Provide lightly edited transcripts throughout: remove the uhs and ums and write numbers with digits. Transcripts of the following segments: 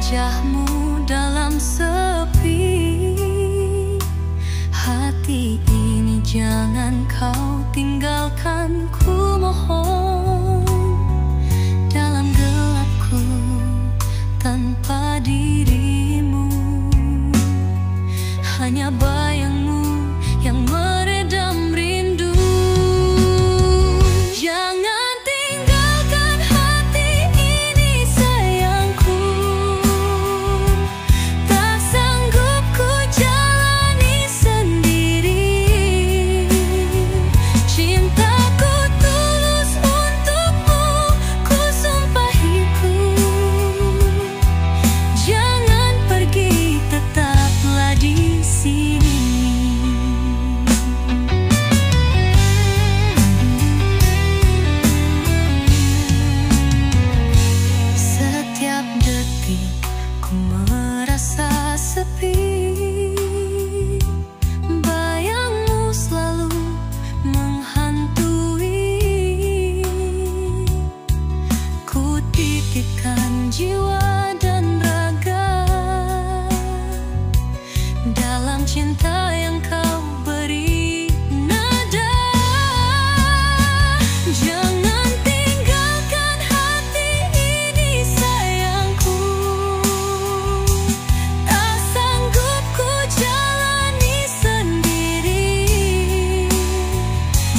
wajahmu dalam sepi. Hati ini jangan kau tinggalkan, ku mohon. Dalam gelapku tanpa dirimu, hanya bayangmu yang meredam rindu. Jangan tinggalkan hati ini sayangku, tak sanggup ku jalani sendiri. Cintaku tulus untukmu, ku sumpahiku. Jangan pergi, tetaplah di sini. Setiap detik ku merasa sepi. Bayangmu selalu menghantui. Ku titipkan jiwa dan raga dalam cinta yang kau beri nada. Jangan tinggalkan hati ini sayangku, tak sanggup ku jalani sendiri.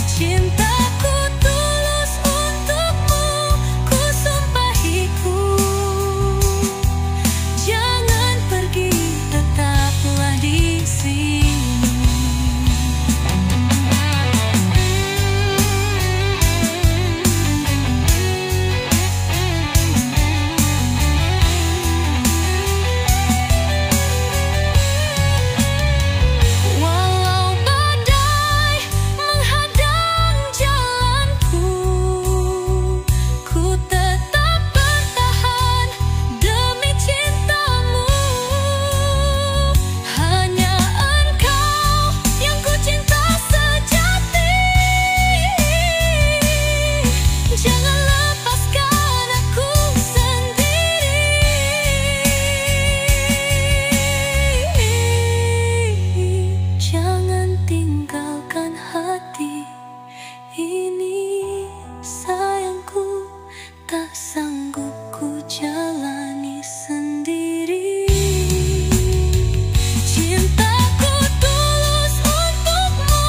Cintaku tulus untukmu, ku sumpahiku. Jangan pergi, tetaplah di sini. Walau badai menghadang jalanku, ku tetap bertahan demi cintamu. Hanya engkau yang ku cinta sejati. Jangan lepaskan aku sendiri. Jangan tinggalkan hati ini sayangku, tak sanggup ku jalani sendiri. Cintaku tulus untukmu,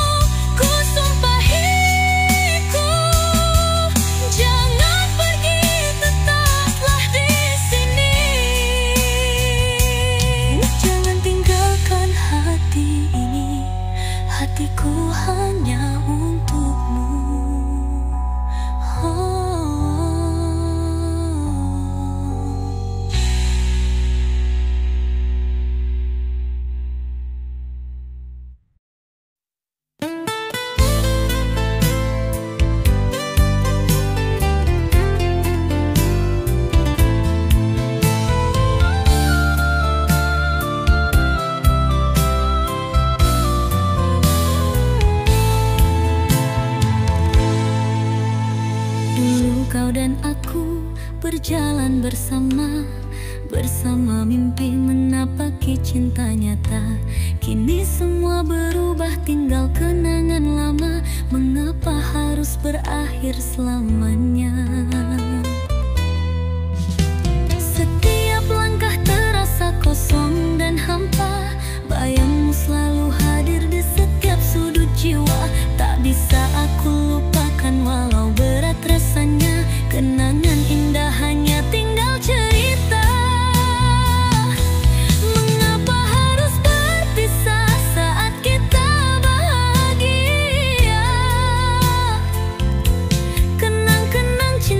ku sumpahiku. Jangan pergi, tetaplah di sini. Jangan tinggalkan hati ini, hatiku hanya untukmu. Oh. Dulu kau dan aku berjalan bersama, bersama mimpi menapaki cinta nyata. Kini semua berubah, tinggal kenangan lama. Mengapa harus berakhir selamanya? Setiap langkah terasa kosong dan hampa. Bayangmu selalu hadir di setiap sudut jiwa. Tak bisa aku lupakan walau berat rasanya. Kenangan indah hanya tinggal cerita. Mengapa harus berpisah saat kita bahagia? Kenang-kenang cinta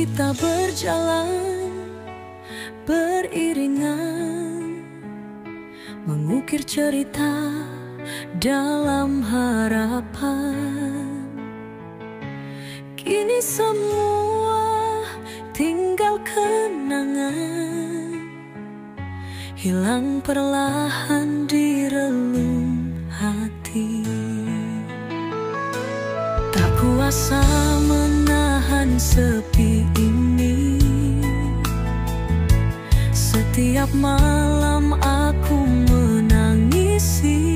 kita berjalan beriringan, mengukir cerita dalam harapan. Kini semua tinggal kenangan, hilang perlahan di relung hati. Tak kuasa menahan sepi ini, setiap malam aku menangisi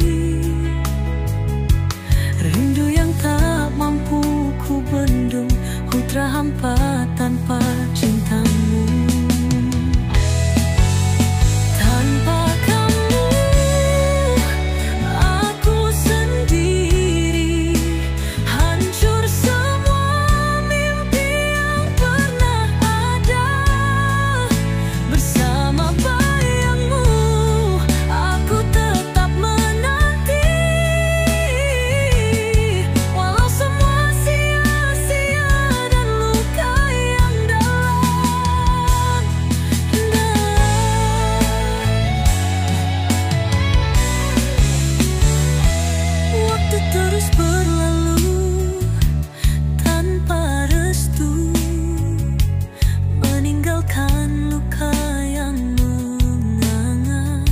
rindu yang tak mampu ku bendung, putra hampa tanpa cintamu. Tanpa kamu aku sendiri, hancur semua mimpi yang pernah ada. Bersama bayangmu aku tetap menanti, walau semua sia-sia dan luka yang dalam. Waktu terus berlalu tanpa restu, meninggalkan luka yang menganga.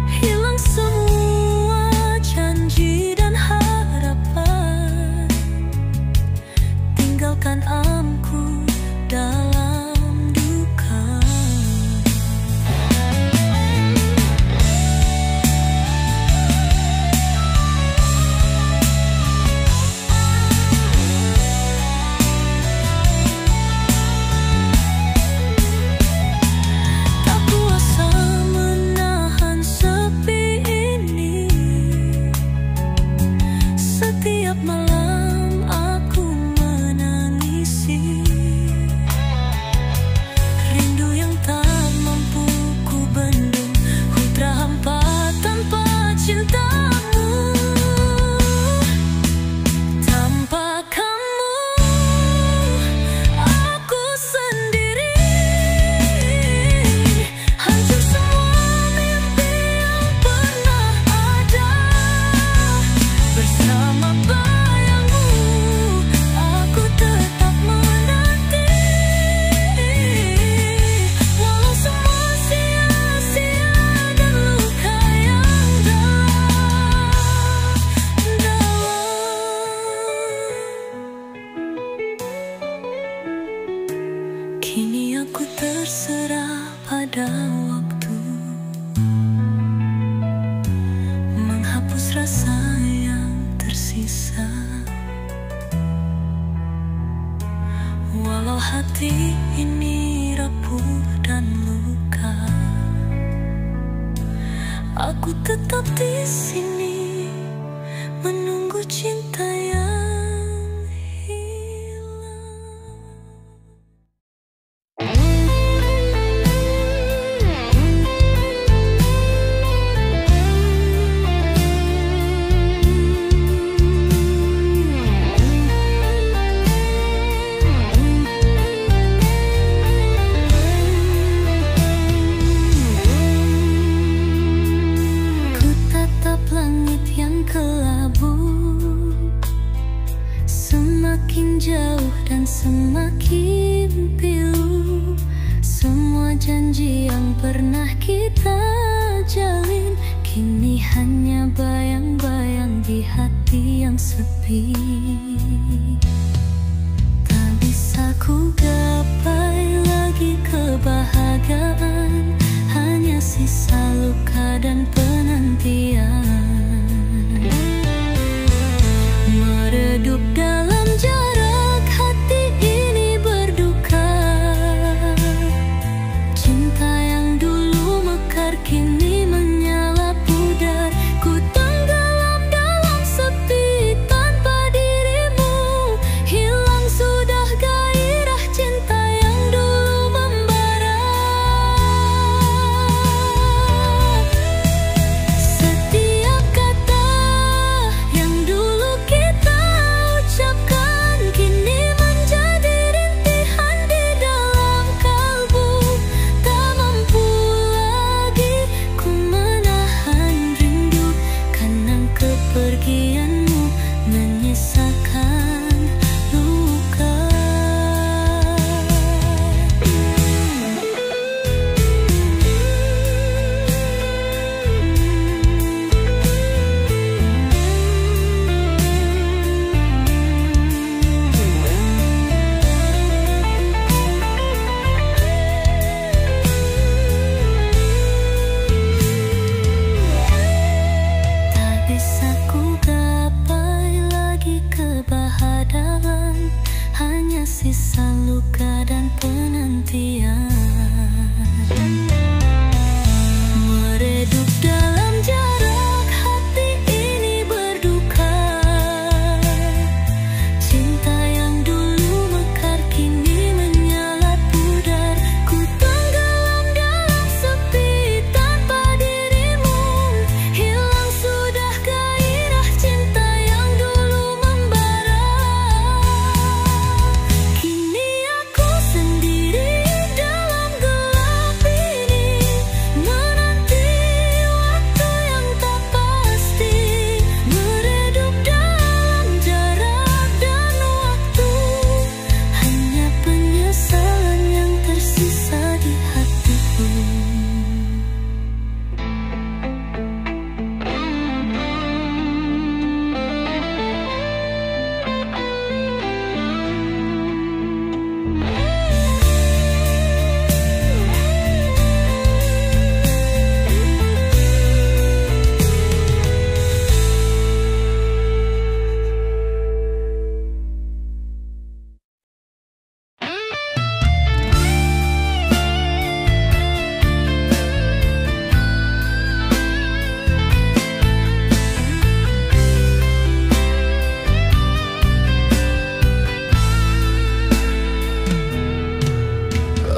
Hilang semua janji dan harapan, tinggalkan aku dalam duka. Tak kuasa menahan sepi ini, setiap malam aku menangisi rindu yang tak mampu ku bendung, putra hampa tanpa cintamu. Tanpa kamu aku sendiri, hancur semua mimpi yang pernah ada. Bersama bayangmu aku tetap menanti, walau semua sia-sia dan luka yang dalam. Kini aku terserah pada waktu, menghapus rasa yang tersisa. Walau hati ini rapuh dan luka, aku tetap di sini menunggu cinta yang hilang. Ku tatap langit yang kelabu, semakin jauh dan semakin pilu. Semua janji yang pernah kita jalin, kini hanya bayang-bayang di hati yang sepi. Tak bisa ku gapai lagi kebahagiaan, hanya sisa luka dan penantian. Meredup dalam jarak hati ini berduka, cinta yang dulu mekar kini menyala pudar. Ku tenggelam dalam sepi tanpa dirimu, sisa luka dan penantian. Meredup dalam jarak hati ini berduka. Cinta yang dulu mekar kini menyala pudar. Ku tenggelam dalam sepi tanpa dirimu. Hilang sudah gairah cinta yang dulu membara. Kini aku sendiri dalam gelap ini, menanti waktu yang tak pasti. Meredup dalam jarak dan waktu, hanya penyesalan yang tersisa di hatiku.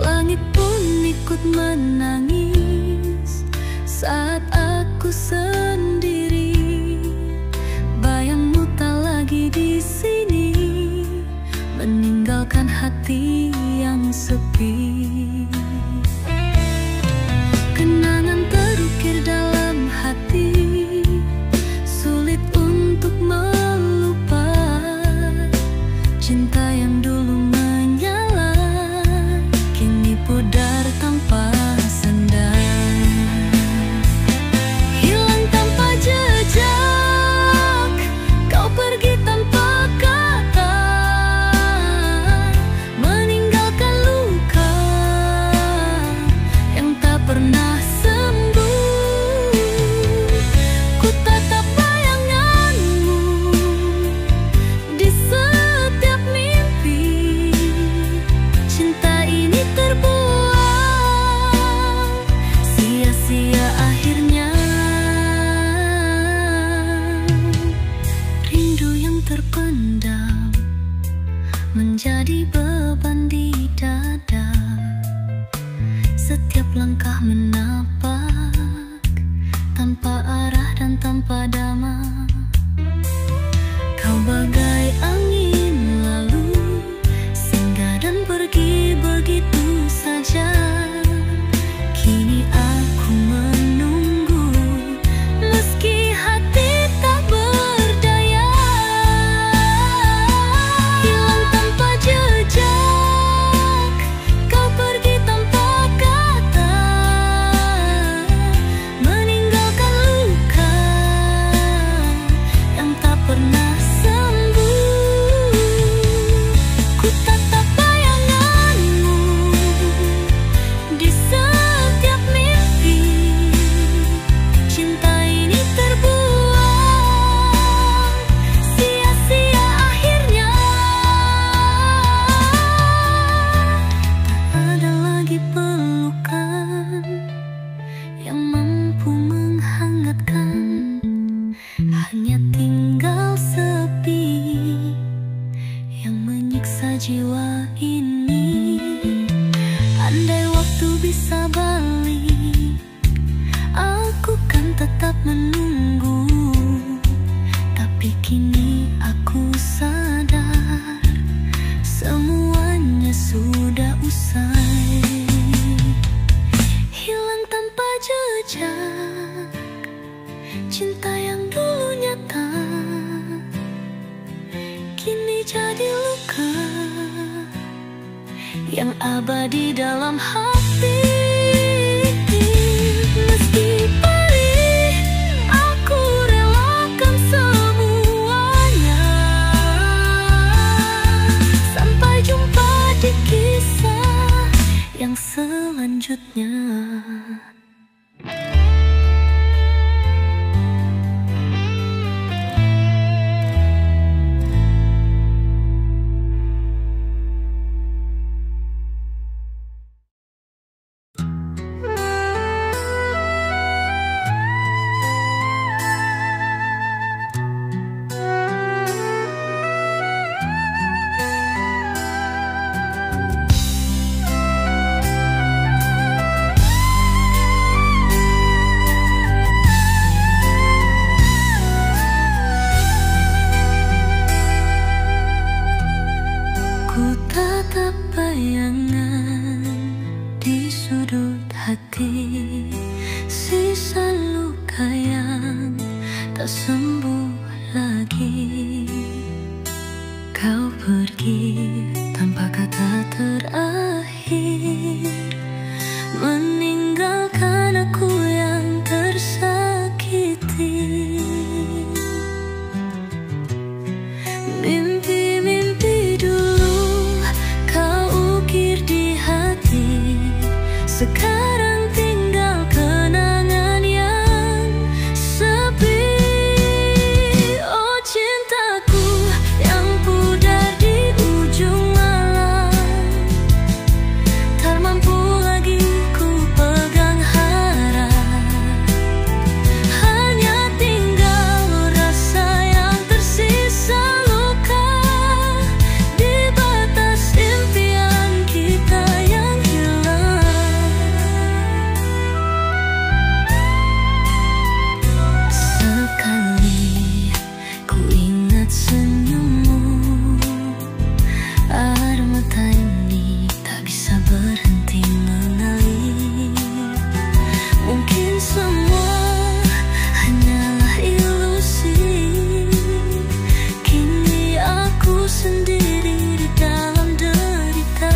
Langit pun ikut menangis saat aku sendiri. Bayangmu tak lagi di sini, meninggalkan hati yang sepi. Kenangan terukir dalam hati, sulit untuk melupa. Cinta yang dulu menyala kini pudar tanpa sendang. Hilang tanpa jejak, kau pergi tanpa kata, meninggalkan luka yang tak pernah sembuh. Ku tatap bayanganmu di setiap mimpi. Cinta ini terbuang, sia-sia akhirnya. Rindu yang terpendam menjadi beban di dada. Setiap langkah menapak tanpa arah dan tanpa dama. Kau bagai angin lalu, singgah dan pergi begitu saja. Kini aku menunggu, meski hati tak berdaya. Hilang tanpa jejak, kau pergi tanpa kata, meninggalkan luka yang tak pernah sembuh. Ku tatap bayanganmu di setiap mimpi. Cinta ini terbuang, sia-sia akhirnya. Tak ada lagi pelukan yang mampu menghangatkan, hanya tinggal sepi yang menyiksa jiwa ini. Andai waktu bisa balik, aku kan tetap menunggu. Tapi kini aku sadar, semuanya sudah usai. Hilang tanpa jejak, cinta yang dulu nyata kini jadi luka yang abadi dalam hati. Meski perih, aku relakan semuanya. Sampai jumpa di kisah yang selanjutnya. hati, sisa luka yang tak sembuh lagi. Kau pergi tanpa kata terakhir, meninggalkan aku yang tersakiti. Mimpi-mimpi dulu kau ukir di hati, sekarang tinggal kenangan yang sepi. Oh cintaku yang pudar di ujung malam, tak mampu lagi ku pegang harap. Hanya tinggal rasa yang tersisa, luka di batas impian kita yang hilang. Sekali ku ingat senyummu, air mata ini tak bisa berhenti mengalir. Mungkin semua hanyalah ilusi, kini aku sendiri di dalam derita.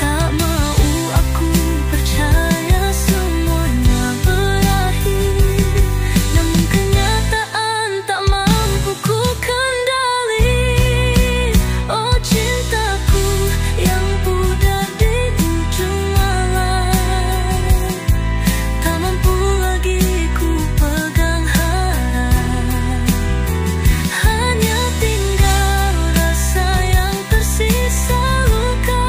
Tak mau aku percaya semuanya berakhir, namun kenyataan tak mampu ku kendali. Oh cintaku yang pudar di ujung malam, tak mampu lagi ku pegang harap. Hanya tinggal rasa yang tersisa, luka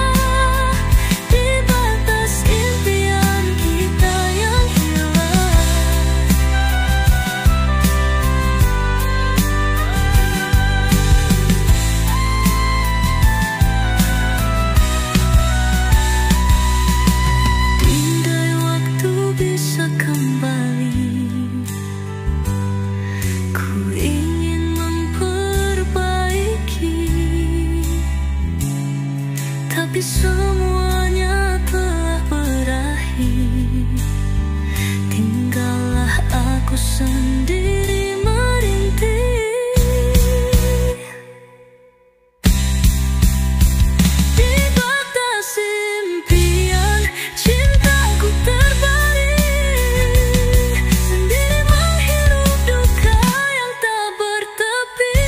di batas impian kita yang hilang. Andai waktu bisa kembali, ku ingin memperbaiki, tapi semuanya telah berakhir. Tinggallah aku sendiri merintih di batas impian. Cintaku terbaring, sendiri menghirup duka yang tak bertepi.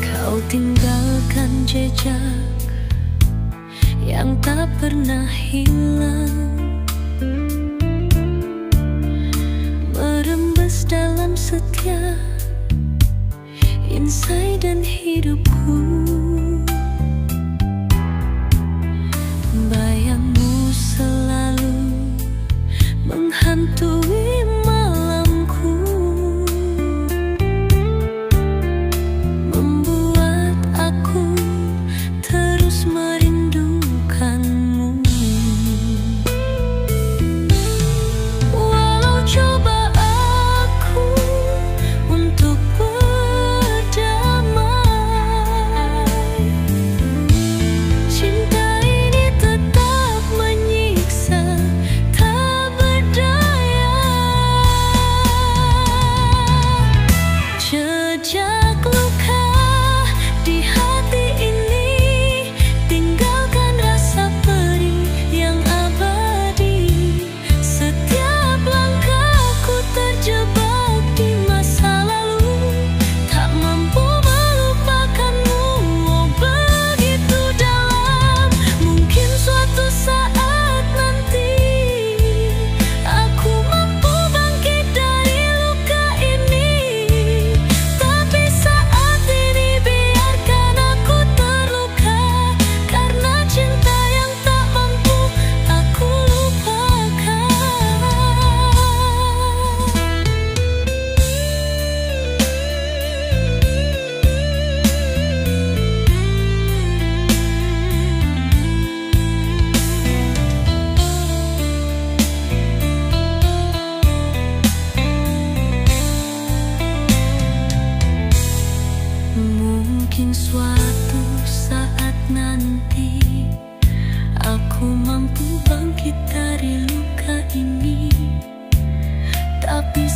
Kau tinggalkan jejak yang tak pernah hilang, merembes dalam setiap insight dan hidupku. Bayangmu selalu menghantui malamku, membuat aku terus merindukanmu. Walau coba aku untuk berdamai, cinta ini tetap menyiksa, tak berdaya.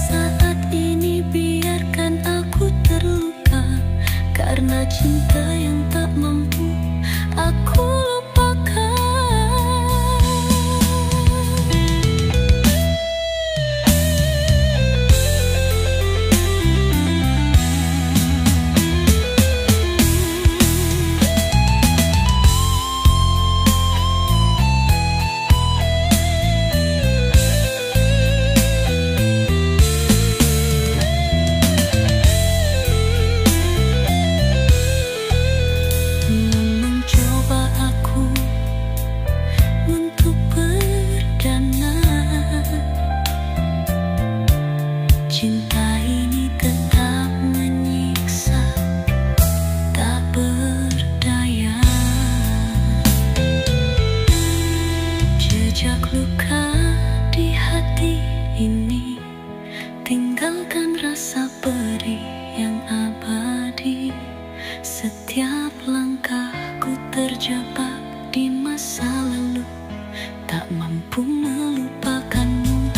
saat ini biarkan aku terluka, karena cinta yang tak mampu aku lupakan. Cinta ini tetap menyiksa, tak berdaya. Jejak luka di hati ini, tinggalkan rasa perih yang abadi. Setiap langkahku terjebak di masa lalu, tak mampu melupakanmu.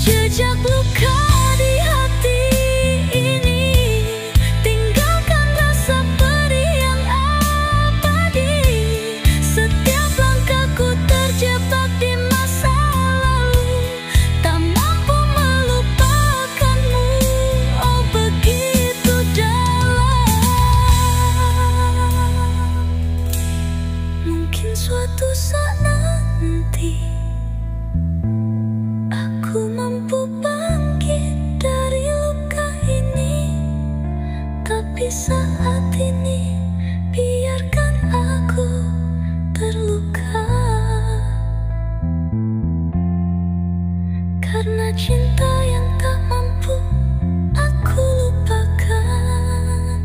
Jejak luka di hati ini, tinggalkan rasa perih yang abadi. Setiap langkahku terjebak di masa lalu, tak mampu melupakanmu. Oh begitu dalam. Mungkin suatu saat nanti aku mampu bangkit dari luka ini, tapi saat ini biarkan aku terluka, karena cinta yang tak mampu aku lupakan.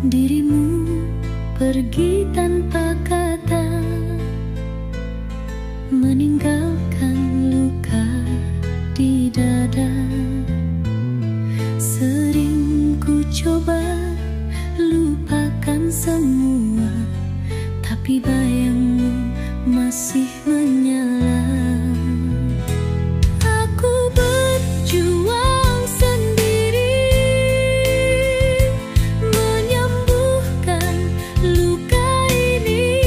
Dirimu pergi tanpa kata, meninggalkan luka di dada. Sering ku coba lupakan semua, tapi bayangmu masih menyala. Aku berjuang sendiri menyembuhkan luka ini,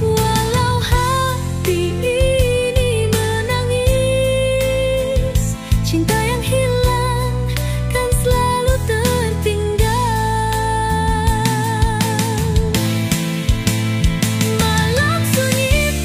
walau hati ini menangis. Cinta yang hilang kan selalu tertinggal. Malam sunyi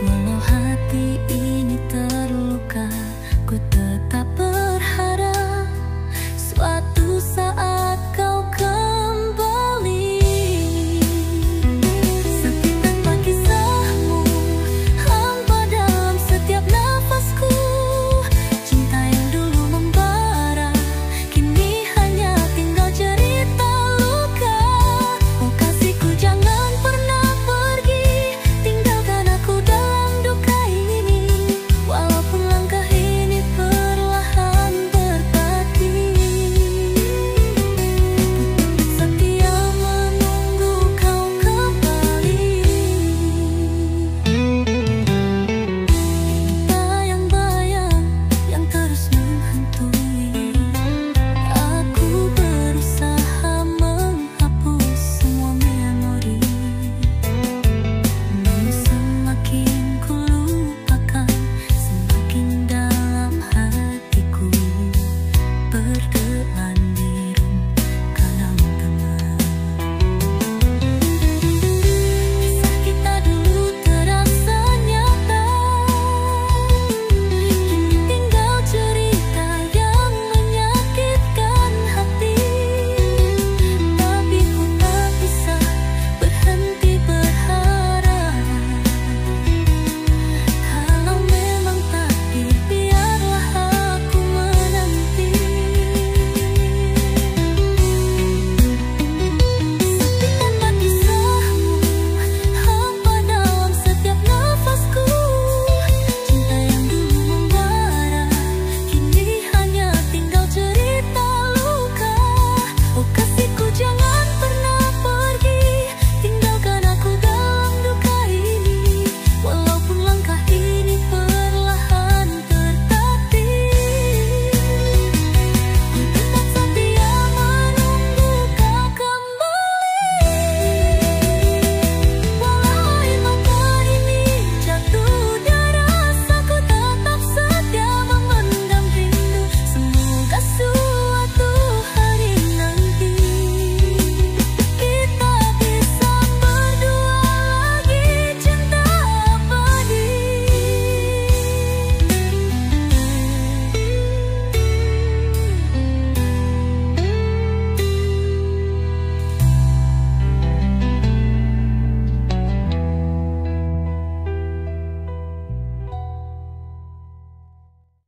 walau hati